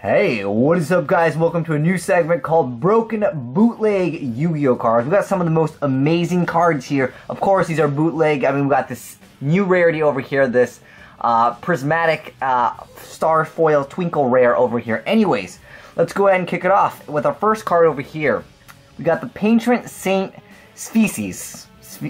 Hey, what is up guys? Welcome to a new segment called Broken Bootleg Yu-Gi-Oh cards. We got some of the most amazing cards here. Of course, these are bootleg. I mean, we got this new rarity over here, this prismatic star foil twinkle rare over here. Anyways, let's go ahead and kick it off with our first card over here. We got the Patron Saint Species.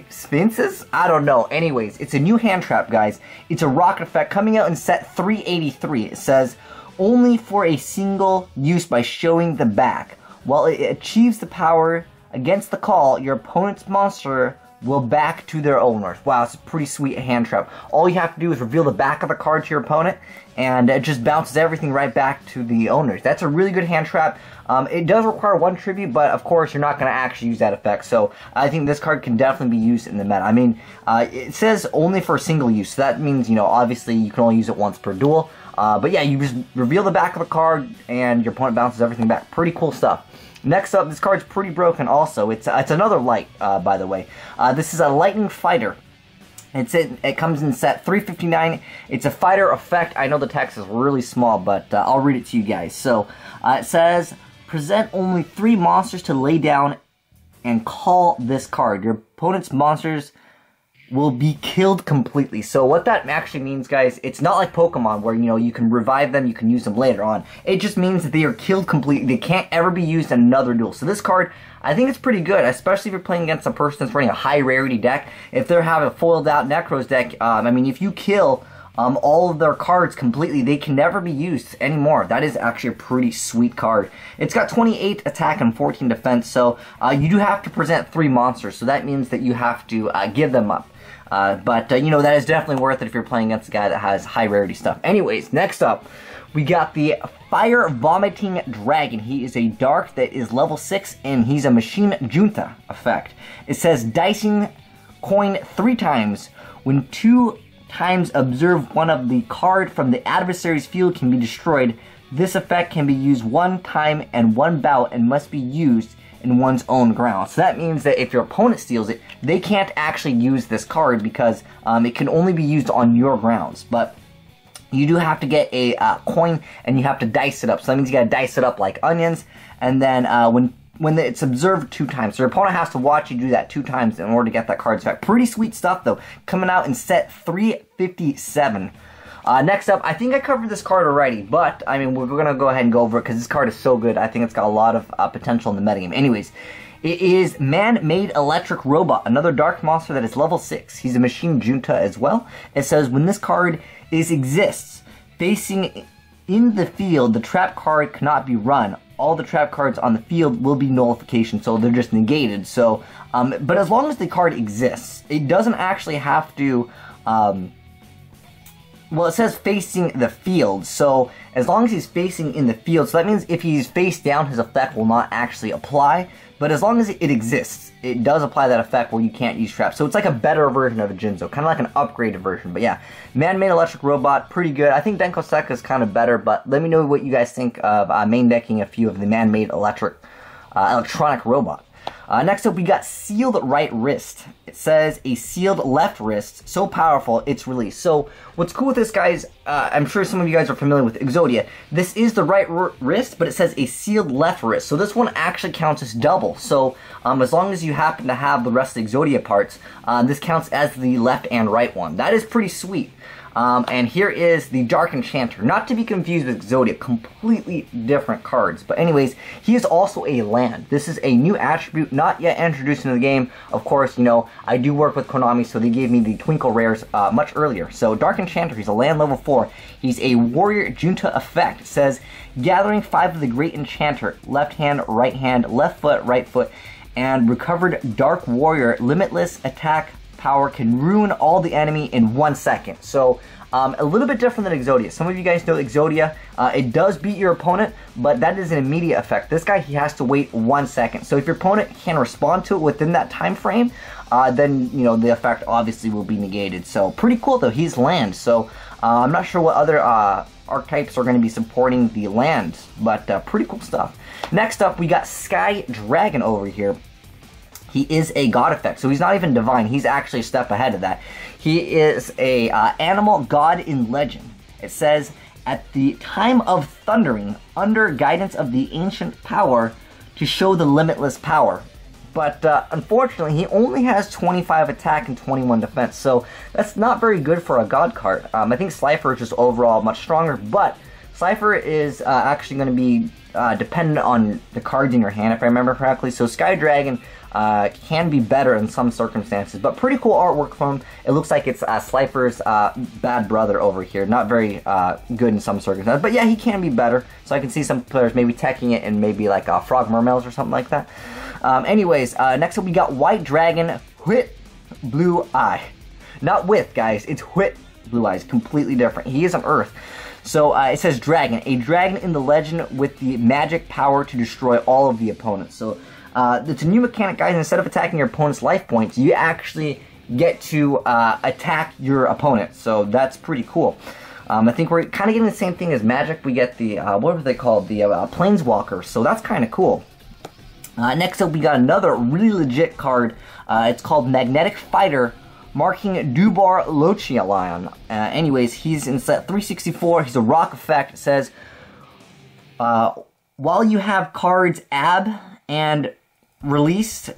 Sphinxes? I don't know. Anyways, it's a new hand trap, guys. It's a rocket effect coming out in set 383. It says, only for a single use by showing the back. While it achieves the power against the call, your opponent's monster will back to their owner. Wow, it's a pretty sweet hand trap. All you have to do is reveal the back of the card to your opponent, and it just bounces everything right back to the owners. That's a really good hand trap. It does require one tribute, but of course you're not going to actually use that effect, so I think this card can definitely be used in the meta. I mean, it says only for single use, so that means, you know, obviously you can only use it once per duel. But yeah, you just reveal the back of the card, and your opponent bounces everything back. Pretty cool stuff. Next up, this card's pretty broken also. It's another light, by the way. This is a Lightning Fighter. It comes in set 359. It's a fighter effect. I know the text is really small, but I'll read it to you guys. So, it says, present only 3 monsters to lay down and call this card. Your opponent's monsters will be killed completely. So what that actually means, guys, it's not like Pokemon where, you know, you can revive them, you can use them later on. It just means that they are killed completely. They can't ever be used in another duel. So this card, I think it's pretty good, especially if you're playing against a person that's running a high rarity deck. If they're having a foiled out Necros deck, I mean, if you kill all of their cards completely, they can never be used anymore. That is actually a pretty sweet card. It's got 28 attack and 14 defense, so you do have to present 3 monsters, so that means that you have to give them up. But you know, that is definitely worth it if you're playing against a guy that has high rarity stuff. Anyways, next up, we got the Fire Vomiting Dragon. He is a dark that is level 6, and he's a Machine Junta effect. It says, dicing coin 3 times. When 2 times observe one of the card from the adversary's field can be destroyed, this effect can be used 1 time and 1 bout and must be used in one's own ground. So that means that if your opponent steals it, they can't actually use this card because it can only be used on your grounds. But you do have to get a coin and you have to dice it up. So that means you gotta dice it up like onions, and then when it's observed 2 times. So your opponent has to watch you do that 2 times in order to get that card's effect. Pretty sweet stuff though. Coming out in set 357. Next up, I think I covered this card already, but, I mean, we're going to go ahead and go over it because this card is so good. I think it's got a lot of potential in the metagame. Anyways, it is Man-Made Electric Robot, another dark monster that is level 6. He's a Machine Junta as well. It says, when this card exists, facing in the field, the trap card cannot be run. All the trap cards on the field will be nullification, so they're just negated. So, but as long as the card exists, it doesn't actually have to... well, it says facing the field, so as long as he's facing in the field, so that means if he's face down, his effect will not actually apply, but as long as it exists, it does apply that effect where you can't use traps. So it's like a better version of a Jinzo, kind of like an upgraded version, but yeah. Man-Made Electric Robot, pretty good. I think Denko Seka is kind of better, but let me know what you guys think of main decking a few of the Man-Made Electronic Robot. Next up, we got Sealed Right Wrist. It says a sealed left wrist, so powerful, it's released. So, what's cool with this, guys, I'm sure some of you guys are familiar with Exodia. This is the right wrist, but it says a sealed left wrist. So this one actually counts as double. So, as long as you happen to have the rest of the Exodia parts, this counts as the left and right one. That is pretty sweet. And here is the Dark Enchanter. Not to be confused with Exodia, completely different cards. But anyways, he is also a land. This is a new attribute, not yet introduced into the game. Of course, you know, I do work with Konami, so they gave me the Twinkle Rares much earlier. So Dark Enchanter, he's a land level 4. He's a Warrior Junta effect. It says, gathering 5 of the Great Enchanter, left hand, left foot, right foot, and recovered Dark Warrior, limitless attack power can ruin all the enemy in 1 second. So, a little bit different than Exodia. Some of you guys know Exodia, it does beat your opponent, but that is an immediate effect. This guy, he has to wait 1 second. So if your opponent can respond to it within that time frame, then, you know, the effect obviously will be negated. So, pretty cool though, he's land. So, I'm not sure what other archetypes are going to be supporting the land, but pretty cool stuff. Next up, we got Sky Dragon over here. He is a god effect, so he's not even divine. He's actually a step ahead of that. He is a animal god in legend. It says, at the time of thundering, under guidance of the ancient power, to show the limitless power. But unfortunately, he only has 25 attack and 21 defense, so that's not very good for a god card. I think Slifer is just overall much stronger, but Slifer is actually going to be dependent on the cards in your hand, if I remember correctly. So Sky Dragon can be better in some circumstances, but pretty cool artwork from him. It looks like it's Slifer's bad brother over here. Not very good in some circumstances, but yeah, he can be better. So I can see some players maybe teching it in maybe like Frog Mermails or something like that. Anyways, next up we got White Dragon Whit Blue Eye. Not with, guys, it's Whit Blue Eyes, completely different. He is on Earth. So it says dragon, a dragon in the legend with the magic power to destroy all of the opponents. So it's a new mechanic, guys. Instead of attacking your opponent's life points, you actually get to attack your opponent. So that's pretty cool. I think we're kind of getting the same thing as magic. We get the, what were they called? The Planeswalkers. So that's kind of cool. Next up, we got another really legit card. It's called Magnetic Fighter, marking Dubar Lochialion. Anyways, he's in set 364. He's a rock effect. It says, while you have cards AB and released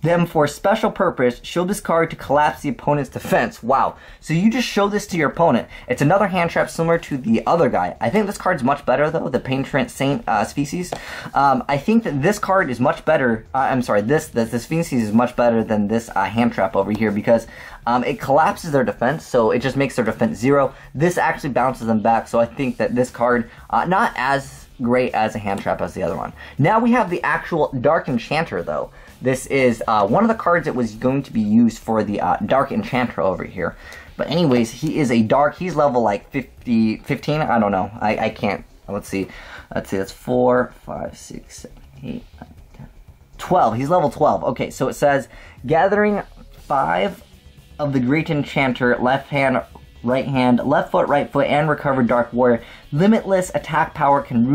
them for a special purpose, show this card to collapse the opponent's defense. Wow. So you just show this to your opponent. It's another hand trap similar to the other guy. I think this card's much better, though, the Paintrant Saint species. I think that this card is much better. I'm sorry, this species is much better than this hand trap over here because it collapses their defense, so it just makes their defense 0. This actually bounces them back, so I think that this card, not as great as a hand trap as the other one. Now we have the actual Dark Enchanter, though. This is one of the cards that was going to be used for the Dark Enchanter over here. But anyways, he is a dark, he's level like 15, I don't know, I can't, let's see, that's 4, 5, 6, 7, 8, 9, 10, 12, he's level 12. Okay, so it says, gathering 5 of the Great Enchanter, left hand, right hand, left foot, right foot, and recover Dark Warrior. Limitless attack power can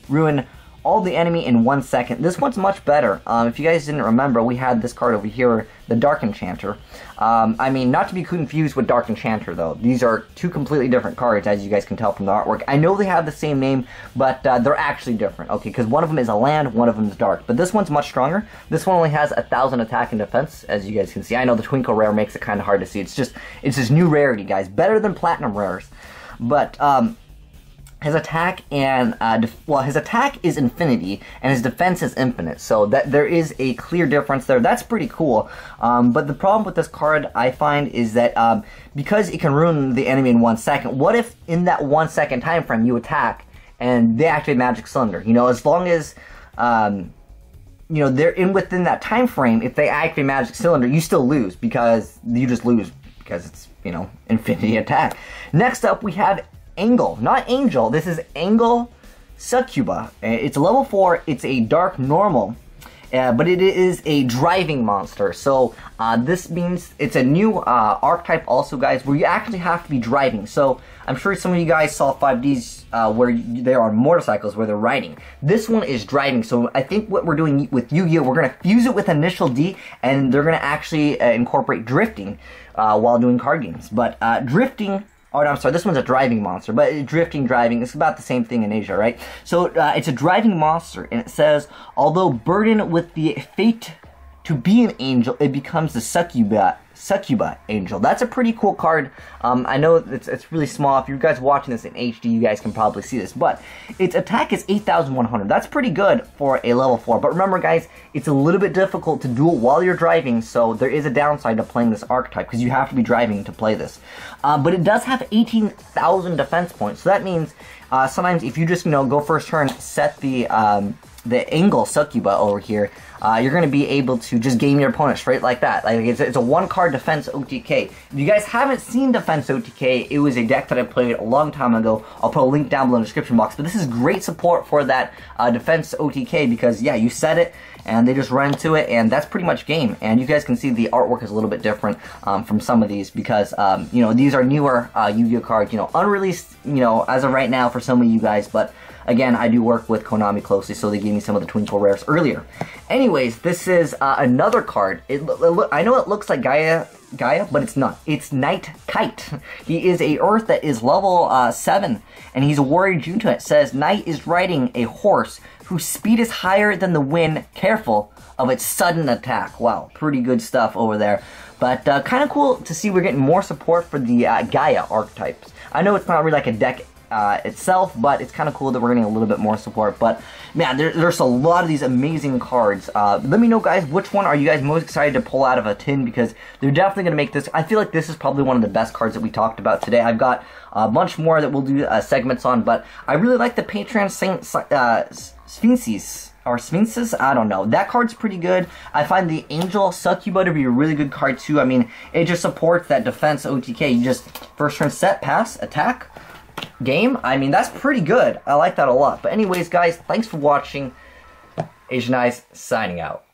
ruin all the enemy in 1 second. This one's much better. If you guys didn't remember, we had this card over here, the Dark Enchanter. I mean, not to be confused with Dark Enchanter, though. These are two completely different cards, as you guys can tell from the artwork. I know they have the same name, but they're actually different, okay? Because one of them is a land, one of them is dark. But this one's much stronger. This one only has 1,000 attack and defense, as you guys can see. I know the Twinkle Rare makes it kind of hard to see. It's this new rarity, guys. Better than Platinum Rares. But, his attack and his attack is infinity and his defense is infinite, so that there is a clear difference there. That's pretty cool. But the problem with this card, I find, is that because it can ruin the enemy in 1 second, what if in that 1 second time frame you attack and they activate Magic Cylinder? You know, as long as you know, they're within that time frame, if they activate Magic Cylinder, you still lose because you just lose because it's, you know, infinity attack. Next up, we have Angle, not Angel. This is Angle Succubus. It's a level 4. It's a dark normal, but it is a driving monster. So this means it's a new archetype also, guys, where you actually have to be driving. So I'm sure some of you guys saw 5Ds where they're on motorcycles where they're riding. This one is driving. So I think what we're doing with Yu-Gi-Oh, we're going to fuse it with Initial D, and they're going to actually incorporate drifting while doing card games. But drifting... Oh, no, I'm sorry, this one's a driving monster, but drifting, driving, it's about the same thing in Asia, right? So, it's a driving monster, and it says, although burdened with the fate to be an angel, it becomes the Succubus angel. That's a pretty cool card. I know it's really small. If you guys watching this in HD, you guys can probably see this, but its attack is 8,100. That's pretty good for a level 4. But remember, guys, it's a little bit difficult to duel while you're driving, so there is a downside to playing this archetype because you have to be driving to play this. But it does have 18,000 defense points, so that means sometimes if you just, you know, go first turn, set the Angle Succubus over here, you're going to be able to just game your opponent straight like that. Like it's a 1-card defense OTK. If you guys haven't seen defense OTK, it was a deck that I played a long time ago. I'll put a link down below in the description box. But this is great support for that defense OTK because, yeah, you set it and they just run into it, and that's pretty much game. And you guys can see the artwork is a little bit different from some of these because, you know, these are newer Yu-Gi-Oh cards, you know, unreleased, you know, as of right now for some of you guys, but Again, I do work with Konami closely, so they gave me some of the Twinkle Rares earlier. Anyways, this is another card. I know it looks like Gaia, but it's not. It's Night Kite. He is a Earth that is level 7, and he's a Warrior Junta. It says, Night is riding a horse whose speed is higher than the wind, careful of its sudden attack. Wow, pretty good stuff over there. But kind of cool to see we're getting more support for the Gaia archetypes. I know it's not really like a deck itself, but it's kind of cool that we're getting a little bit more support. But man, there's a lot of these amazing cards. Let me know, guys, which one are you guys most excited to pull out of a tin, because they're definitely going to make this. I feel like this is probably one of the best cards that we talked about today. I've got a bunch more that we'll do segments on, but I really like the Patron Sphinxes. Or Sphinxes? I don't know. That card's pretty good. I find the Angel Succubus to be a really good card too. I mean, it just supports that defense OTK. You just first turn set, pass, attack, game. I mean, that's pretty good. I like that a lot. But anyways, guys, thanks for watching. Azneyes signing out.